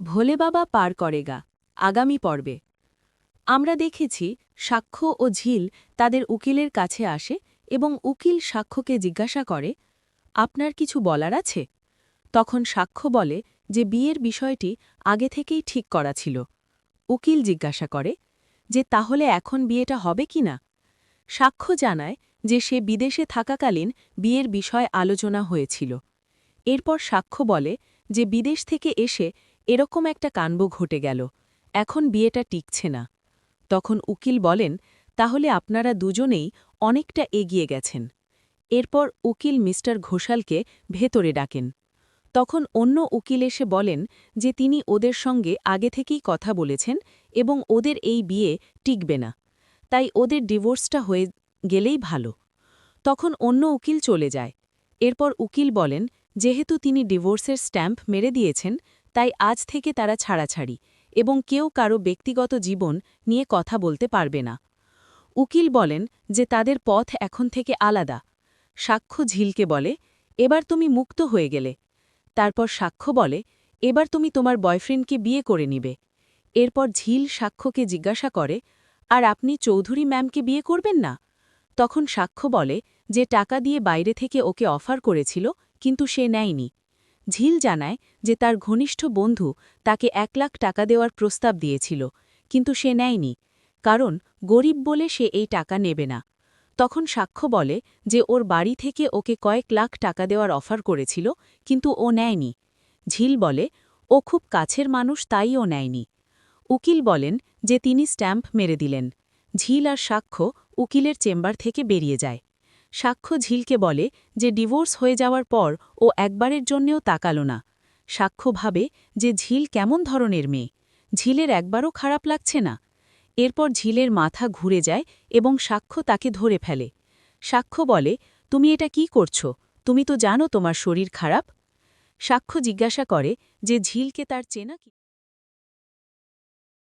ভোলে বাবা পার করেগা আগামী পর্বে আমরা দেখেছি সাক্ষ্য ও ঝিল তাদের উকিলের কাছে আসে এবং উকিল সাক্ষ্যকে জিজ্ঞাসা করে আপনার কিছু বলার আছে তখন সাক্ষ্য বলে যে বিয়ের বিষয়টি আগে থেকেই ঠিক করা ছিল উকিল জিজ্ঞাসা করে যে তাহলে এখন বিয়েটা হবে কি না সাক্ষ্য জানায় যে সে বিদেশে থাকাকালীন বিয়ের বিষয় আলোচনা হয়েছিল এরপর সাক্ষ্য বলে যে বিদেশ থেকে এসে এরকম একটা কাণ্ড ঘটে গেল এখন বিয়েটা টিকছে না তখন উকিল বলেন তাহলে আপনারা দুজনেই অনেকটা এগিয়ে গেছেন এরপর উকিল মিস্টার ঘোষালকে ভেতরে ডাকেন তখন অন্য উকিল এসে বলেন যে তিনি ওদের সঙ্গে আগে থেকেই কথা বলেছেন এবং ওদের এই বিয়ে টিকবে না তাই ওদের ডিভোর্সটা হয়ে গেলেই ভালো তখন অন্য উকিল চলে যায় এরপর উকিল বলেন যেহেতু তিনি ডিভোর্সের স্ট্যাম্প মেরে দিয়েছেন তাই আজ থেকে তারা ছাড়াছাড়ি এবং কেউ কারো ব্যক্তিগত জীবন নিয়ে কথা বলতে পারবে না উকিল বলেন যে তাদের পথ এখন থেকে আলাদা সাক্ষ্য ঝিলকে বলে এবার তুমি মুক্ত হয়ে গেলে তারপর সাক্ষ্য বলে এবার তুমি তোমার বয়ফ্রেন্ডকে বিয়ে করে নিবে এরপর ঝিল সাক্ষ্যকে জিজ্ঞাসা করে আর আপনি চৌধুরী ম্যামকে বিয়ে করবেন না তখন সাক্ষ্য বলে যে টাকা দিয়ে বাইরে থেকে ওকে অফার করেছিল কিন্তু সে নেয়নি ঝিল জানায় যে তার ঘনিষ্ঠ বন্ধু তাকে 1 লাখ টাকা দেওয়ার প্রস্তাব দিয়েছিল কিন্তু সে নেয়নি কারণ গরিব বলে সে এই টাকা নেবে না তখন সাক্ষ্য বলে যে ওর বাড়ি থেকে ওকে কয়েক লাখ টাকা দেওয়ার অফার করেছিল কিন্তু ও নেয়নি ঝিল বলে ও খুব কাছের মানুষ তাই ও নেয়নি উকিল বলেন যে তিনি স্ট্যাম্প মেরে দিলেন ঝিল আর সাক্ষ্য উকিলের চেম্বার থেকে বেরিয়ে যায় সাক্ষ্য ঝিলকে বলে যে ডিভোর্স হয়ে যাওয়ার পর ও একবারের জন্যেও তাকালো না সাক্ষ্য ভাবে যে ঝিল কেমন ধরনের মেয়ে ঝিলের একবারও খারাপ লাগছে না এরপর ঝিলের মাথা ঘুরে যায় এবং সাক্ষ্য তাকে ধরে ফেলে সাক্ষ্য বলে তুমি এটা কি করছো তুমি তো জানো তোমার শরীর খারাপ সাক্ষ্য জিজ্ঞাসা করে যে ঝিলকে তার চেনা কি